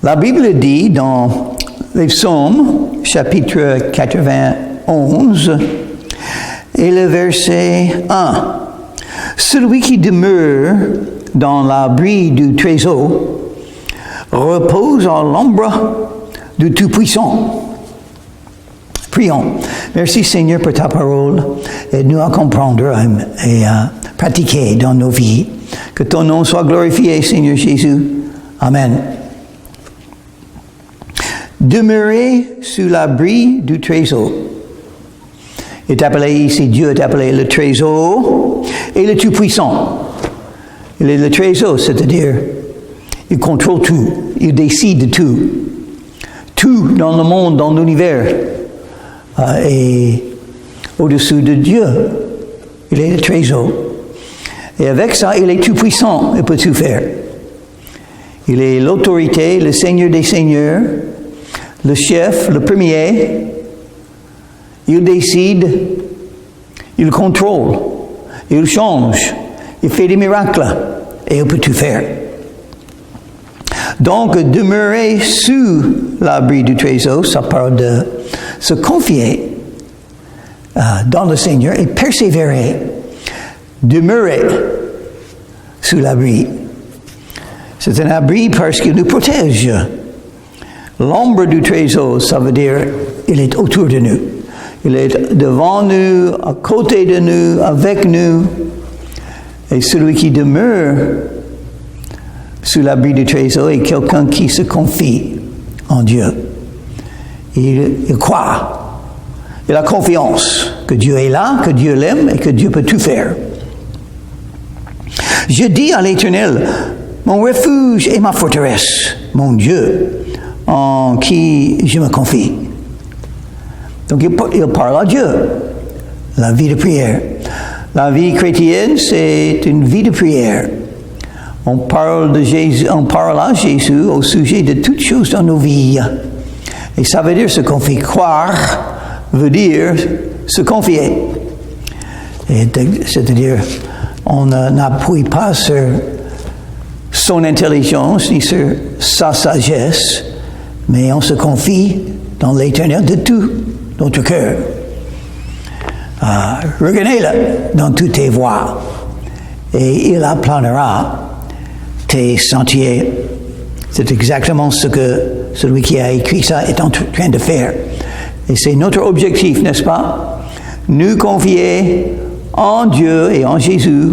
La Bible dit dans les Psaumes, chapitre 91, et le verset 1, « Celui qui demeure dans l'abri du Très-Haut repose à l'ombre du Tout-Puissant. » Prions. Merci Seigneur pour ta parole. Aide-nous à comprendre et à pratiquer dans nos vies. Que ton nom soit glorifié, Seigneur Jésus. Amen. Demeurer sous l'abri du Très-Haut. Dieu est appelé le Très-Haut et le Tout-Puissant. Il est le Très-Haut, c'est-à-dire, il contrôle tout, il décide tout. Tout dans le monde, dans l'univers, est au-dessus de Dieu. Il est le Très-Haut. Et avec ça, il est tout-puissant, il peut tout faire. Il est l'autorité, le Seigneur des Seigneurs, le chef, le premier. Il décide, il contrôle, il change, il fait des miracles, et il peut tout faire. Donc, demeurer sous l'abri du Très-Haut, ça parle de se confier dans le Seigneur et persévérer, demeurer sous l'abri. C'est un abri parce qu'il nous protège. L'ombre du Très-Haut, ça veut dire il est autour de nous. Il est devant nous, à côté de nous, avec nous. Et celui qui demeure sous l'abri du Très-Haut est quelqu'un qui se confie en Dieu. Il croit. Il a confiance que Dieu est là, que Dieu l'aime et que Dieu peut tout faire. Je dis à l'Éternel, mon refuge et ma forteresse, mon Dieu, en qui je me confie. Donc il parle à Dieu. La vie de prière. La vie chrétienne, c'est une vie de prière. On parle de Jésus, on parle à Jésus au sujet de toutes choses dans nos vies. Et ça veut dire se confier. Croire veut dire se confier. C'est-à-dire, on n'appuie pas sur son intelligence ni sur sa sagesse, mais on se confie dans l'Éternel de tout notre cœur. Reconnais-le dans toutes tes voies et il aplanera tes sentiers. C'est exactement ce que celui qui a écrit ça est en train de faire. Et c'est notre objectif, n'est-ce pas? Nous confier en Dieu et en Jésus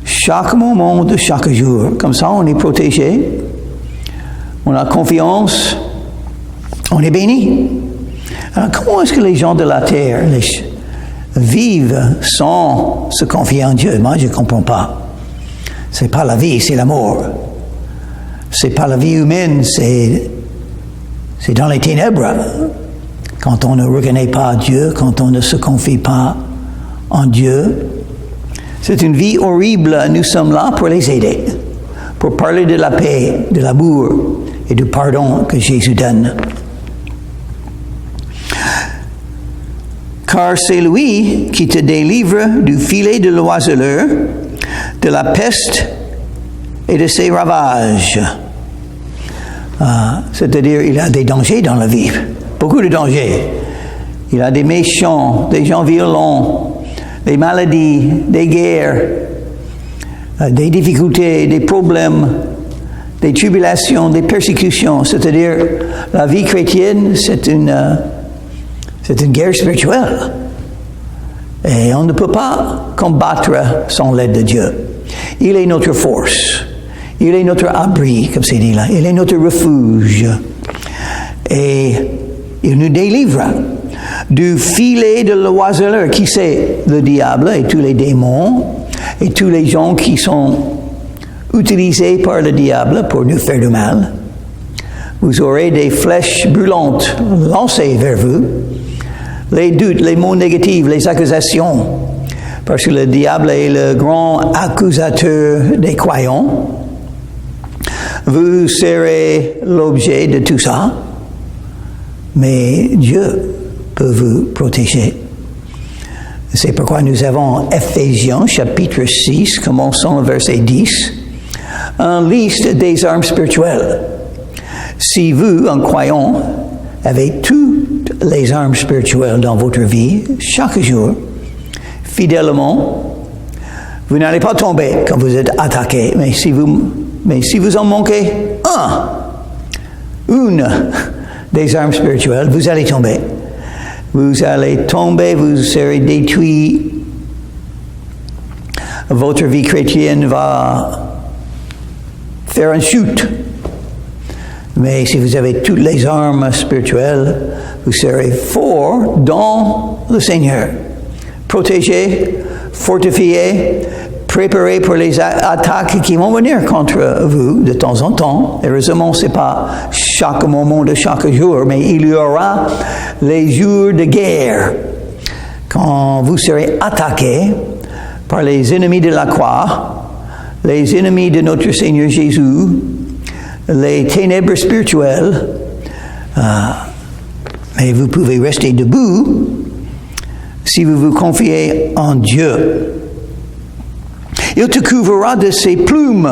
chaque moment de chaque jour. Comme ça, on est protégé, on a confiance, on est béni. Alors, comment est-ce que les gens de la terre vivent sans se confier en Dieu? Moi, je ne comprends pas. C'est pas la vie, c'est la mort. C'est pas la vie humaine, c'est dans les ténèbres. Quand on ne reconnaît pas Dieu, quand on ne se confie pas en Dieu, c'est une vie horrible. Nous sommes là pour les aider, pour parler de la paix, de l'amour et du pardon que Jésus donne. Car c'est lui qui te délivre du filet de l'oiseleur, de la peste et de ses ravages. C'est-à-dire, il a des dangers dans la vie, beaucoup de dangers. Il a des méchants, des gens violents, des maladies, des guerres, des difficultés, des problèmes, des tribulations, des persécutions. C'est-à-dire, la vie chrétienne, c'est une guerre spirituelle. Et on ne peut pas combattre sans l'aide de Dieu. Il est notre force. Il est notre abri, comme c'est dit là. Il est notre refuge. Et il nous délivre du filet de l'oiseleur. Qui c'est? Le diable et tous les démons et tous les gens qui sont utilisés par le diable pour nous faire du mal. Vous aurez des flèches brûlantes lancées vers vous. Les doutes, les mots négatifs, les accusations. Parce que le diable est le grand accusateur des croyants. Vous serez l'objet de tout ça. Mais Dieu peut vous protéger. C'est pourquoi nous avons Ephésiens chapitre 6, commençons au verset 10, une liste des armes spirituelles. Si vous, en croyant, avez toutes les armes spirituelles dans votre vie, chaque jour, fidèlement, vous n'allez pas tomber quand vous êtes attaqué, mais si vous en manquez une des armes spirituelles, vous allez tomber. Vous allez tomber, vous serez détruit. Votre vie chrétienne va faire une chute. Mais si vous avez toutes les armes spirituelles, vous serez fort dans le Seigneur. Protégé, fortifié, préparé pour les attaques qui vont venir contre vous de temps en temps. Heureusement, ce n'est pas chaque moment de chaque jour, mais il y aura les jours de guerre. Quand vous serez attaqué par les ennemis de la croix, les ennemis de notre Seigneur Jésus, les ténèbres spirituelles, mais vous pouvez rester debout si vous vous confiez en Dieu. Il te couvrira de ses plumes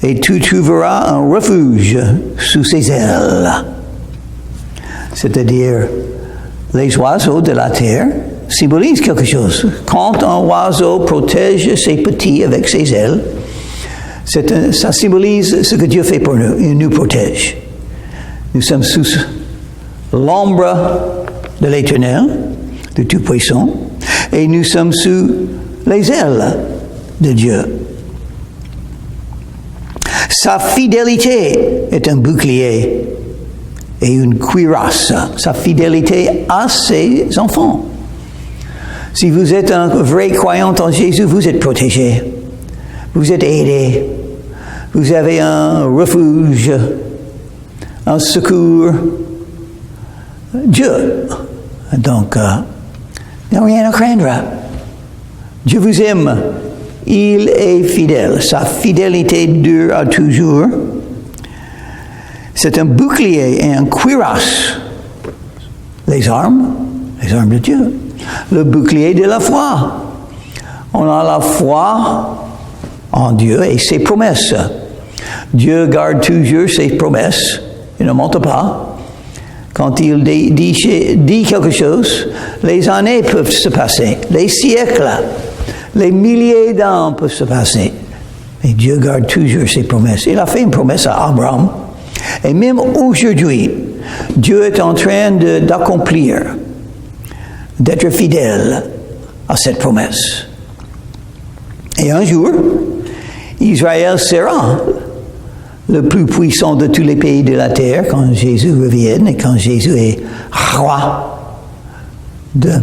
et tu trouveras un refuge sous ses ailes. C'est-à-dire, les oiseaux de la terre symbolisent quelque chose. Quand un oiseau protège ses petits avec ses ailes, ça symbolise ce que Dieu fait pour nous. Il nous protège. Nous sommes sous l'ombre de l'Éternel, de Tout-Puissant, et nous sommes sous les ailes de Dieu. Sa fidélité est un bouclier et une cuirasse. Sa fidélité à ses enfants. Si vous êtes un vrai croyant en Jésus, vous êtes protégé. Vous êtes aidé. Vous avez un refuge, un secours. Dieu. Donc, il n'y a rien à craindre. Dieu vous aime. Il est fidèle. Sa fidélité dure à toujours. C'est un bouclier et un cuirasse. Les armes de Dieu. Le bouclier de la foi. On a la foi en Dieu et ses promesses. Dieu garde toujours ses promesses. Il ne mente pas. Quand il dit quelque chose, les années peuvent se passer, les siècles, les milliers d'ans peuvent se passer. Mais Dieu garde toujours ses promesses. Il a fait une promesse à Abraham. Et même aujourd'hui, Dieu est en train d'accomplir, d'être fidèle à cette promesse. Et un jour, Israël sera le plus puissant de tous les pays de la terre quand Jésus revienne et quand Jésus est roi,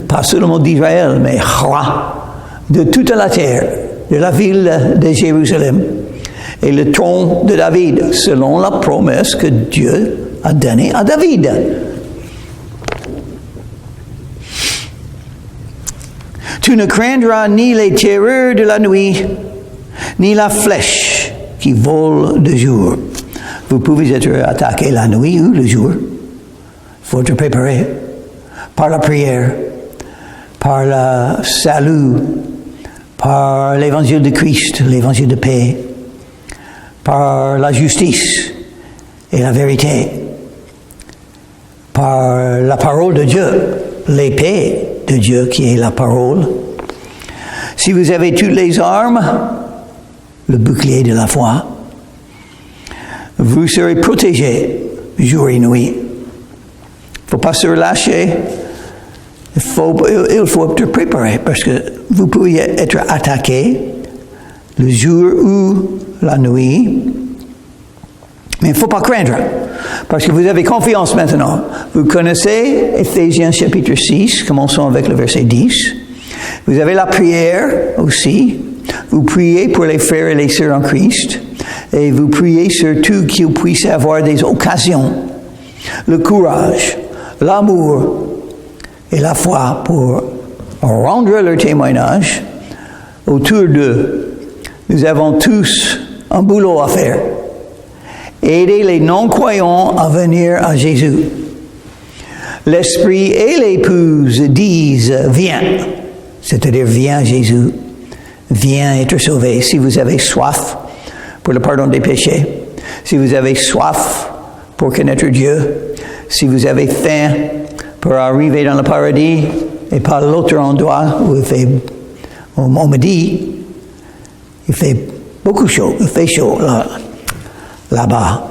pas seulement d'Israël, mais roi de toute la terre, de la ville de Jérusalem et le trône de David, selon la promesse que Dieu a donnée à David. Tu ne craindras ni les terreurs de la nuit, ni la flèche qui vole de jour. Vous pouvez être attaqué la nuit ou le jour. Il faut être préparé par la prière, par le salut, par l'évangile de Christ, l'évangile de paix, par la justice et la vérité, par la parole de Dieu, l'épée de Dieu qui est la parole. Si vous avez toutes les armes, le bouclier de la foi, vous serez protégé jour et nuit. Il ne faut pas se relâcher. Il faut être préparé parce que vous pouvez être attaqué le jour ou la nuit. Mais il ne faut pas craindre parce que vous avez confiance maintenant. Vous connaissez Éphésiens chapitre 6, commençons avec le verset 10. Vous avez la prière aussi. Vous priez pour les frères et les sœurs en Christ. Et vous priez surtout qu'ils puissent avoir des occasions, le courage, l'amour et la foi pour rendre leur témoignage autour d'eux. Nous avons tous un boulot à faire. Aider les non-croyants à venir à Jésus. L'Esprit et l'épouse disent « Viens », c'est-à-dire « Viens Jésus ». Viens être sauvé si vous avez soif pour le pardon des péchés. si vous avez soif pour connaître Dieu, si vous avez faim pour arriver dans le paradis et pas l'autre endroit où on me dit, il fait beaucoup chaud, il fait chaud là-bas.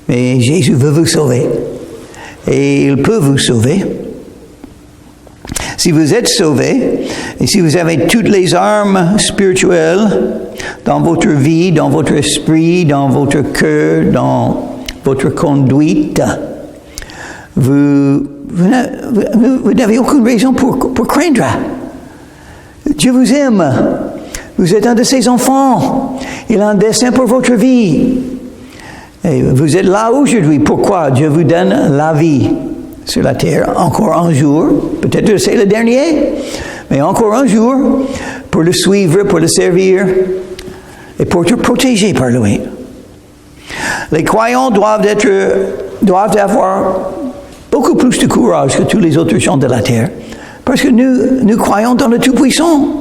Mais Jésus veut vous sauver et il peut vous sauver. Si vous êtes sauvé et si vous avez toutes les armes spirituelles dans votre vie, dans votre esprit, dans votre cœur, dans votre conduite, vous n'avez aucune raison pour craindre. Dieu vous aime. Vous êtes un de ses enfants. Il a un dessein pour votre vie. Et vous êtes là aujourd'hui. Pourquoi Dieu vous donne la vie sur la terre? Encore un jour. Peut-être que c'est le dernier. Mais encore un jour pour le suivre, pour le servir et pour te protéger par lui. Les croyants doivent avoir beaucoup plus de courage que tous les autres gens de la terre. Parce que nous croyons dans le Tout-Puissant.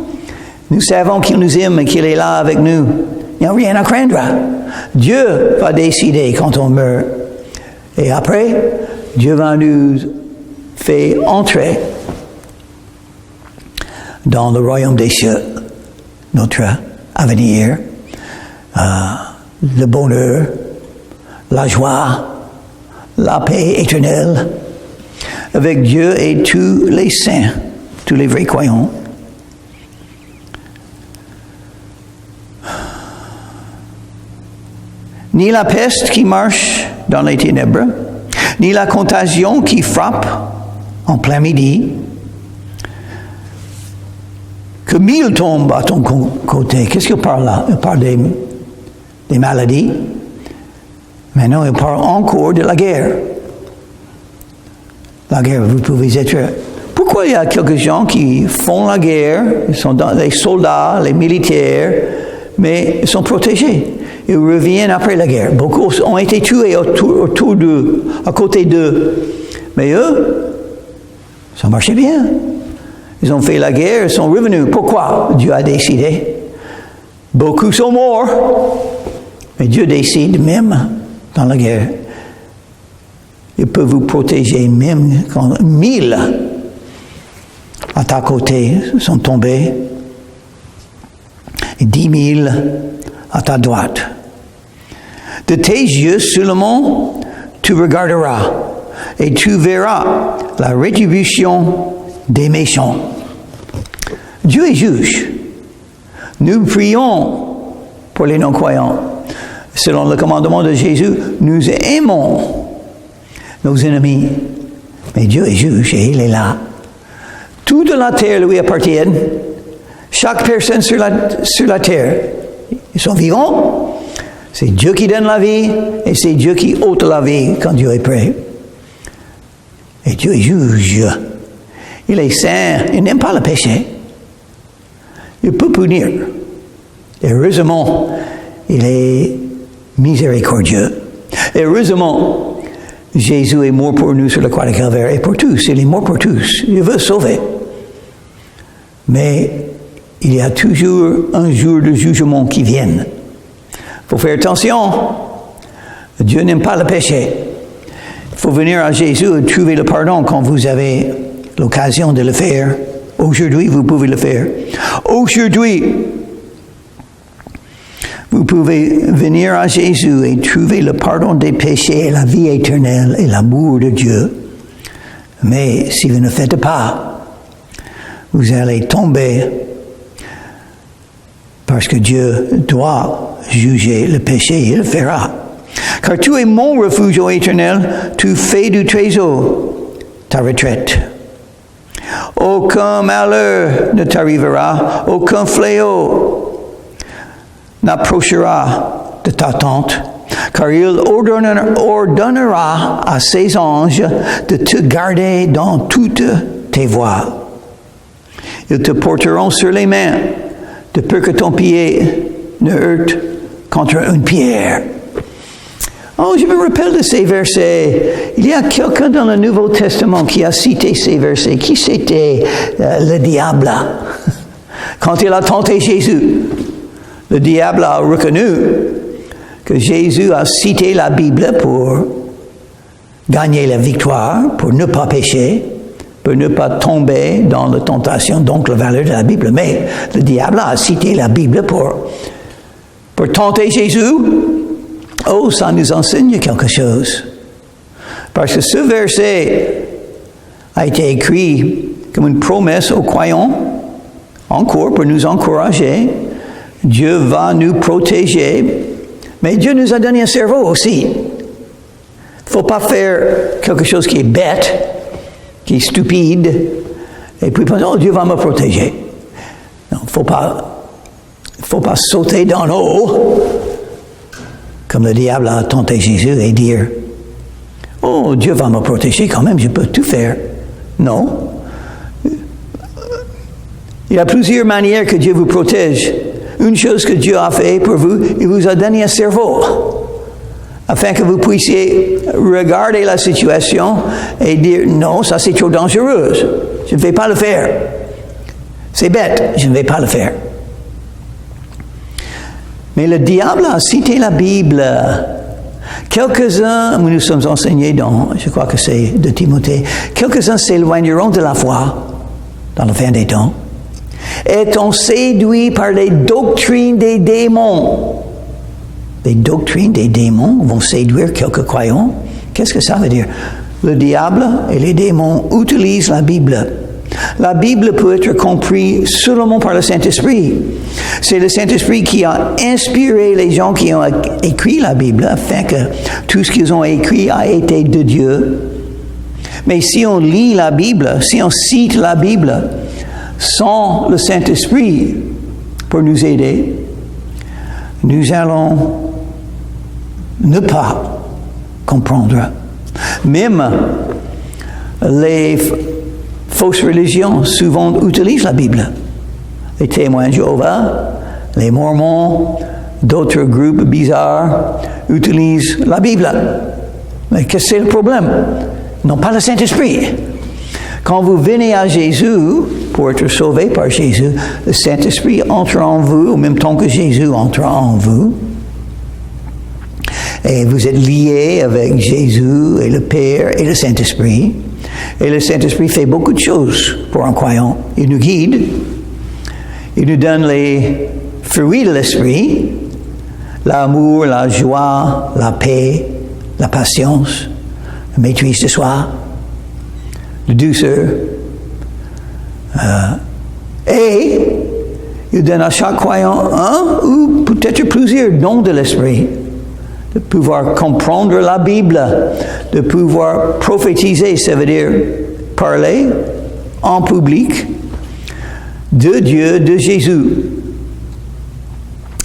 Nous savons qu'il nous aime et qu'il est là avec nous. Il n'y a rien à craindre. Dieu va décider quand on meurt. Et après, Dieu va nous faire entrer dans le royaume des cieux, notre avenir, le bonheur, la joie, la paix éternelle, avec Dieu et tous les saints, tous les vrais croyants. Ni la peste qui marche dans les ténèbres, ni la contagion qui frappe en plein midi, que 1000 tombent à ton côté. Qu'est-ce qu'il parle là? Il parle des maladies. Maintenant, il parle encore de la guerre. La guerre, vous pouvez être... Pourquoi il y a quelques gens qui font la guerre, ils sont les soldats, les militaires, mais ils sont protégés. Ils reviennent après la guerre. Beaucoup ont été tués autour d'eux, à côté d'eux. Mais eux, ça marchait bien. Ils ont fait la guerre, ils sont revenus. Pourquoi? Dieu a décidé. Beaucoup sont morts. Mais Dieu décide même dans la guerre. Il peut vous protéger même quand 1000 à ta côté sont tombés. Et 10 000 à ta droite. De tes yeux seulement, tu regarderas et tu verras la rétribution des méchants. Dieu est juge. Nous prions pour les non-croyants. Selon le commandement de Jésus, nous aimons nos ennemis. Mais Dieu est juge et il est là. Toute la terre lui appartient. Chaque personne sur la terre, ils sont vivants. C'est Dieu qui donne la vie et c'est Dieu qui ôte la vie quand Dieu est prêt. Et Dieu est juge. Il est saint. Il n'aime pas le péché. Il peut punir. Et heureusement, il est miséricordieux. Et heureusement, Jésus est mort pour nous sur la croix de Calvaire et pour tous. Il est mort pour tous. Il veut sauver. Mais il y a toujours un jour de jugement qui vient. Il faut faire attention. Dieu n'aime pas le péché. Il faut venir à Jésus et trouver le pardon quand vous avez l'occasion de le faire. Aujourd'hui, vous pouvez le faire. Aujourd'hui, vous pouvez venir à Jésus et trouver le pardon des péchés et la vie éternelle et l'amour de Dieu. Mais si vous ne faites pas, vous allez tomber parce que Dieu doit juger le péché, il le fera. Car tu es mon refuge, ô Éternel, tu fais du trésor ta retraite. Aucun malheur ne t'arrivera, aucun fléau n'approchera de ta tente, car il ordonnera à ses anges de te garder dans toutes tes voies. Ils te porteront sur les mains, de peur que ton pied ne heurte contre une pierre. Oh, je me rappelle de ces versets. Il y a quelqu'un dans le Nouveau Testament qui a cité ces versets. Qui c'était? Le diable. Quand il a tenté Jésus, le diable a reconnu que Jésus a cité la Bible pour gagner la victoire, pour ne pas pécher, pour ne pas tomber dans la tentation, donc la valeur de la Bible. Mais le diable a cité la Bible pour tenter Jésus. Oh, ça nous enseigne quelque chose. Parce que ce verset a été écrit comme une promesse aux croyants, encore pour nous encourager. Dieu va nous protéger, mais Dieu nous a donné un cerveau aussi. Il ne faut pas faire quelque chose qui est bête, qui est stupide, et puis penser, oh, Dieu va me protéger. Non, il ne faut pas sauter dans l'eau, comme le diable a tenté Jésus, et dire, oh, Dieu va me protéger quand même, je peux tout faire. Non. Il y a plusieurs manières que Dieu vous protège. Une chose que Dieu a fait pour vous, il vous a donné un cerveau, afin que vous puissiez regarder la situation et dire, non, ça c'est trop dangereux, je ne vais pas le faire. C'est bête, je ne vais pas le faire. Mais le diable a cité la Bible. Quelques-uns, nous sommes enseignés dans, je crois que c'est de Timothée, quelques-uns s'éloigneront de la foi dans la fin des temps, étant séduits par les doctrines des démons. Les doctrines des démons vont séduire quelques croyants. Qu'est-ce que ça veut dire? Le diable et les démons utilisent la Bible. La Bible peut être comprise seulement par le Saint-Esprit. C'est le Saint-Esprit qui a inspiré les gens qui ont écrit la Bible, afin que tout ce qu'ils ont écrit a été de Dieu. Mais si on lit la Bible, si on cite la Bible sans le Saint-Esprit pour nous aider, nous allons ne pas comprendre. Même les fausses religions souvent utilisent la Bible. Les témoins de Jéhovah, les Mormons, d'autres groupes bizarres utilisent la Bible. Mais qu'est-ce que c'est le problème? Ils n'ont pas le Saint-Esprit. Quand vous venez à Jésus, pour être sauvé par Jésus, le Saint-Esprit entre en vous, au même temps que Jésus entre en vous. Et vous êtes liés avec Jésus et le Père et le Saint-Esprit. Et le Saint-Esprit fait beaucoup de choses pour un croyant. Il nous guide. Il nous donne les fruits de l'Esprit. L'amour, la joie, la paix, la patience, la maîtrise de soi, la douceur. Et il donne à chaque croyant un ou peut-être plusieurs dons de l'Esprit. De pouvoir comprendre la Bible, de pouvoir prophétiser, ça veut dire parler en public de Dieu, de Jésus,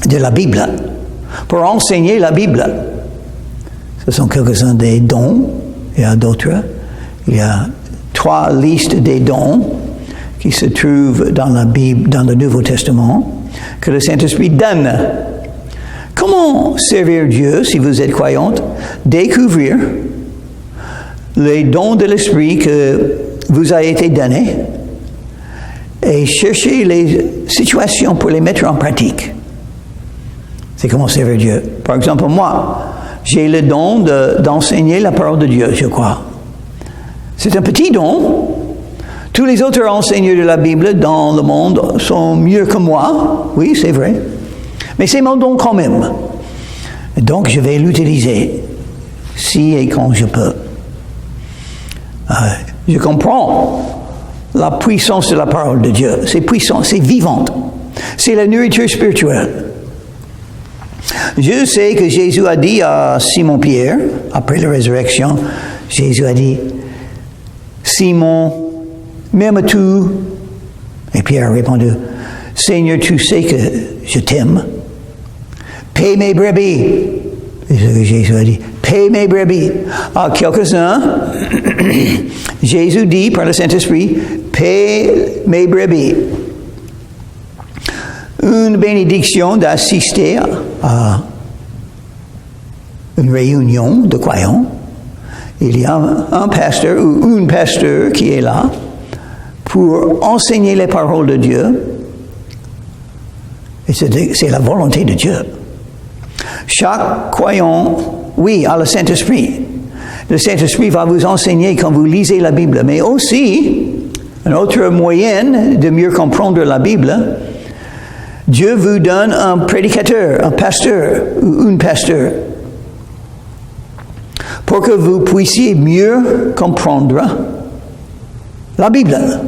de la Bible, pour enseigner la Bible. Ce sont quelques-uns des dons, il y a d'autres. Il y a 3 listes des dons qui se trouvent dans la Bible, dans le Nouveau Testament, que le Saint-Esprit donne. Comment servir Dieu, si vous êtes croyante? Découvrir les dons de l'Esprit que vous a été donnés et chercher les situations pour les mettre en pratique. C'est comment servir Dieu. Par exemple, moi, j'ai le don d'enseigner la parole de Dieu, je crois. C'est un petit don. Tous les autres enseignants de la Bible dans le monde sont mieux que moi. Oui, c'est vrai. Mais c'est mon don quand même. Donc, je vais l'utiliser si et quand je peux. Je comprends la puissance de la parole de Dieu. C'est puissant, c'est vivant. C'est la nourriture spirituelle. Je sais que Jésus a dit à Simon-Pierre, après la résurrection, Jésus a dit, Simon, m'aimes-tu? Et Pierre a répondu, Seigneur, tu sais que je t'aime. Paie mes brebis. C'est ce que Jésus a dit. Paie mes brebis. À quelques-uns, Jésus dit par le Saint-Esprit, paie mes brebis. Une bénédiction d'assister à une réunion de croyants. Il y a un pasteur ou une pasteur qui est là pour enseigner les paroles de Dieu. Et c'est la volonté de Dieu. Chaque croyant, oui, a le Saint-Esprit. Le Saint-Esprit va vous enseigner quand vous lisez la Bible, mais aussi, un autre moyen de mieux comprendre la Bible, Dieu vous donne un prédicateur, un pasteur ou une pasteur, pour que vous puissiez mieux comprendre la Bible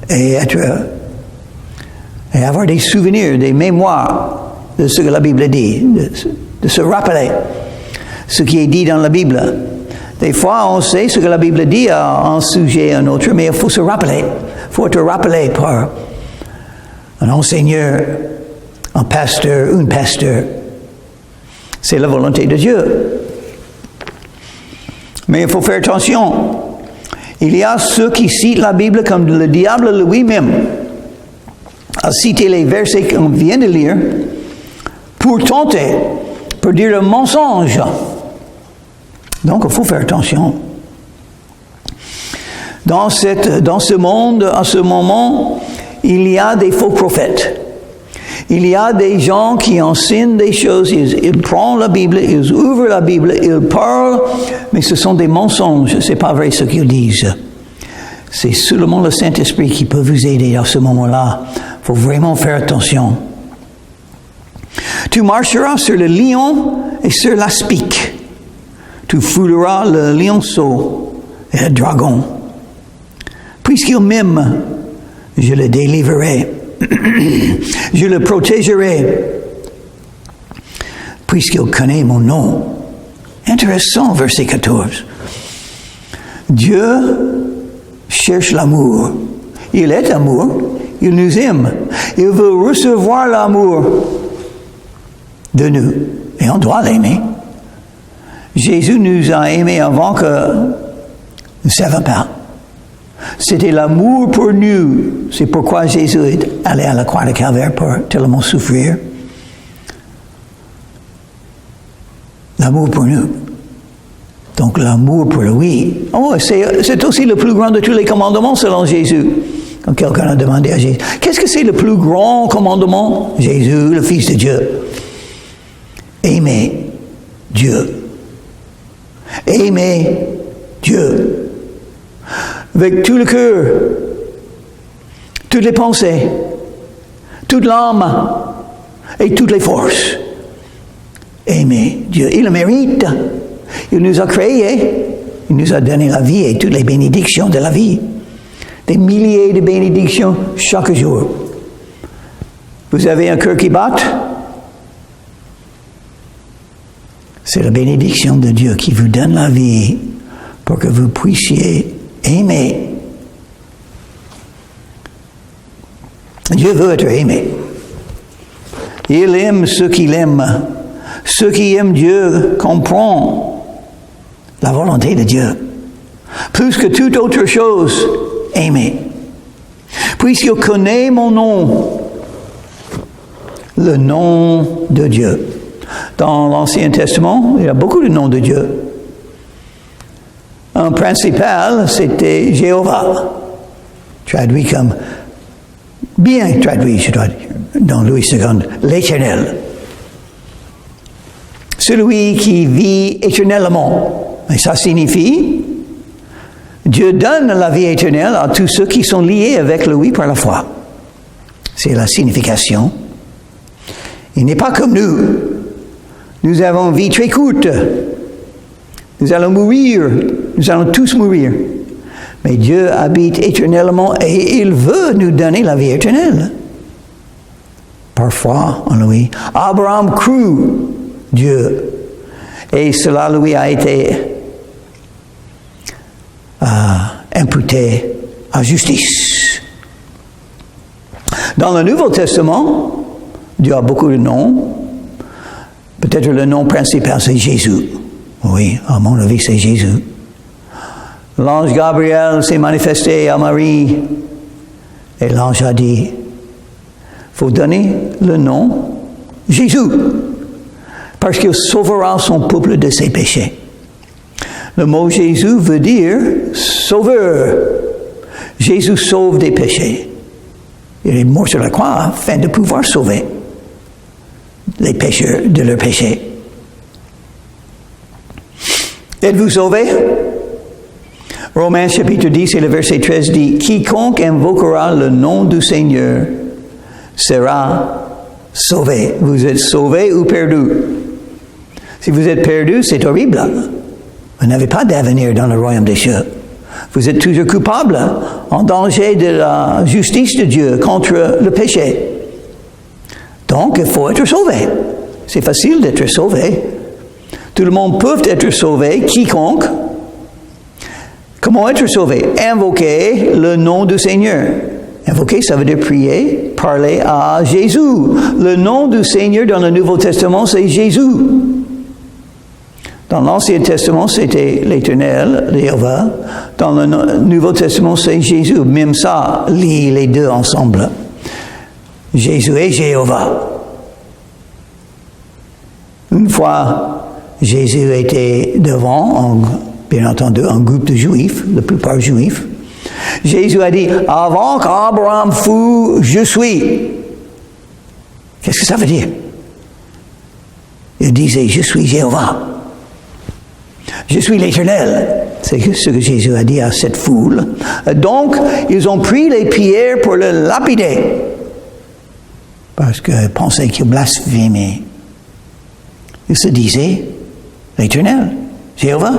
et avoir des souvenirs, des mémoires de ce que la Bible dit, de se rappeler ce qui est dit dans la Bible. Des fois, on sait ce que la Bible dit à un sujet, à un autre, mais il faut se rappeler. Il faut être rappelé par un enseigneur, un pasteur, une pasteur. C'est la volonté de Dieu. Mais il faut faire attention. Il y a ceux qui citent la Bible comme le diable lui-même a cité les versets qu'on vient de lire pour tenter, pour dire le mensonge. Donc, il faut faire attention. Dans ce monde, à ce moment, il y a des faux prophètes. Il y a des gens qui enseignent des choses, ils prennent la Bible, ils ouvrent la Bible, ils parlent, mais ce sont des mensonges, c'est pas vrai ce qu'ils disent. C'est seulement le Saint-Esprit qui peut vous aider à ce moment-là. Il faut vraiment faire attention. Tu marcheras sur le lion et sur l'aspic. Tu fouleras le lionceau et le dragon. Puisqu'il m'aime, je le délivrerai. Je le protégerai. Puisqu'il connaît mon nom. Intéressant, verset 14. Dieu cherche l'amour. Il est amour. Il nous aime. Il veut recevoir l'amour de nous. Et on doit l'aimer. Jésus nous a aimés avant que nous ne savions pas. C'était l'amour pour nous. C'est pourquoi Jésus est allé à la croix de Calvaire pour tellement souffrir. L'amour pour nous. Donc l'amour pour lui. Oh, c'est aussi le plus grand de tous les commandements selon Jésus. Quand quelqu'un a demandé à Jésus, qu'est-ce que c'est le plus grand commandement? Jésus, le Fils de Dieu. Aimer Dieu. Aimer Dieu. Avec tout le cœur, toutes les pensées, toute l'âme et toutes les forces. Aimer Dieu. Il le mérite. Il nous a créés. Il nous a donné la vie et toutes les bénédictions de la vie. Des milliers de bénédictions chaque jour. Vous avez un cœur qui bat? C'est la bénédiction de Dieu qui vous donne la vie pour que vous puissiez aimer. Dieu veut être aimé. Il aime ceux qui l'aiment. Ceux qui aiment Dieu comprennent la volonté de Dieu. Plus que toute autre chose, aimer. Puisqu'il connaît mon nom, le nom de Dieu. Dans l'Ancien Testament, il y a beaucoup de noms de Dieu. Un principal, c'était Jéhovah, traduit comme, bien traduit, je dois dire, dans Louis II, l'Éternel. Celui qui vit éternellement. Et ça signifie, Dieu donne la vie éternelle à tous ceux qui sont liés avec lui par la foi. C'est la signification. Il n'est pas comme nous. Nous avons une vie très courte. Nous allons mourir. Nous allons tous mourir. Mais Dieu habite éternellement et il veut nous donner la vie éternelle. Par foi en lui. Abraham crut Dieu. Et cela lui a été imputé à justice. Dans le Nouveau Testament, Dieu a beaucoup de noms. Peut-être le nom principal, c'est Jésus. Oui, à mon avis, c'est Jésus. L'ange Gabriel s'est manifesté à Marie. Et l'ange a dit, il faut donner le nom Jésus. Parce qu'il sauvera son peuple de ses péchés. Le mot Jésus veut dire sauveur. Jésus sauve des péchés. Il est mort sur la croix afin de pouvoir sauver les pécheurs de leurs péchés. Êtes-vous sauvés? Romains chapitre 10 et le verset 13 dit, « Quiconque invoquera le nom du Seigneur sera sauvé. » Vous êtes sauvés ou perdus? Si vous êtes perdus, c'est horrible. Vous n'avez pas d'avenir dans le royaume des cieux. Vous êtes toujours coupable, en danger de la justice de Dieu contre le péché. Donc, il faut être sauvé. C'est facile d'être sauvé. Tout le monde peut être sauvé, quiconque. Comment être sauvé? Invoquer le nom du Seigneur. Invoquer, ça veut dire prier, parler à Jésus. Le nom du Seigneur dans le Nouveau Testament, c'est Jésus. Dans l'Ancien Testament, c'était l'Éternel, Jéhovah. Dans le Nouveau Testament, c'est Jésus. Même ça, lie les deux ensemble. Jésus et Jéhovah. Une fois, Jésus était devant, bien entendu, un groupe de Juifs, la plupart Juifs. Jésus a dit, « Avant qu'Abraham fût, je suis. » Qu'est-ce que ça veut dire? Il disait, « Je suis Jéhovah. Je suis l'Éternel. » C'est ce que Jésus a dit à cette foule. Donc, ils ont pris les pierres pour le lapider. Parce qu'ils pensaient qu'ils blasphémaient. Ils se disaient, l'Éternel, Jéhovah.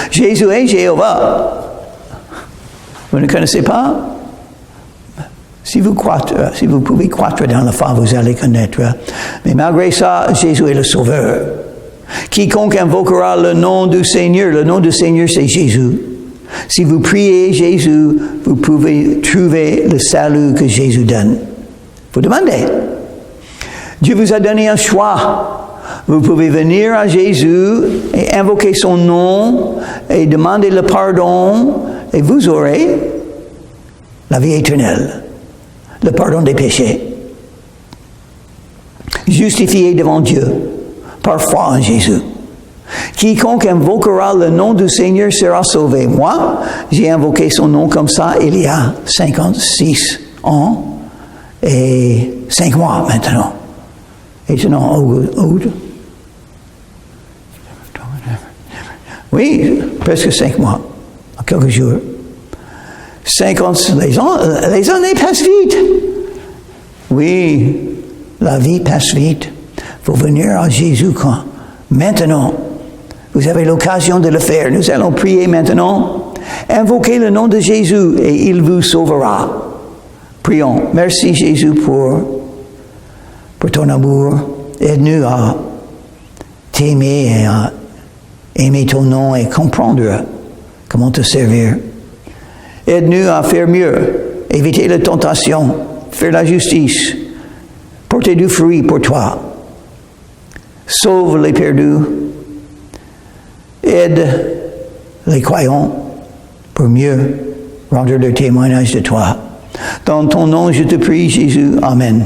Jésus est Jéhovah. Vous ne connaissez pas? Si vous pouvez croître dans la foi, vous allez connaître. Mais malgré ça, Jésus est le Sauveur. Quiconque invoquera le nom du Seigneur c'est Jésus. Si vous priez Jésus, vous pouvez trouver le salut que Jésus donne. Vous demandez. Dieu vous a donné un choix. Vous pouvez venir à Jésus et invoquer son nom et demander le pardon et vous aurez la vie éternelle, le pardon des péchés. Justifié devant Dieu par foi en Jésus. Quiconque invoquera le nom du Seigneur sera sauvé. Moi, j'ai invoqué son nom comme ça il y a 56 ans et 5 mois maintenant. Et sinon, oui, presque 5 mois, en quelques jours. 50, les années passent vite. Oui, la vie passe vite. Il faut venir à Jésus quand? Maintenant. Vous avez l'occasion de le faire. Nous allons prier maintenant. Invoquez le nom de Jésus et il vous sauvera. Prions. Merci Jésus pour ton amour. Aide-nous à t'aimer et à aimer ton nom et comprendre comment te servir. Aide-nous à faire mieux, éviter la tentation, faire la justice, porter du fruit pour toi. Sauve les perdus. Aide les croyants pour mieux rendre leur témoignage de toi. Dans ton nom, je te prie, Jésus. Amen.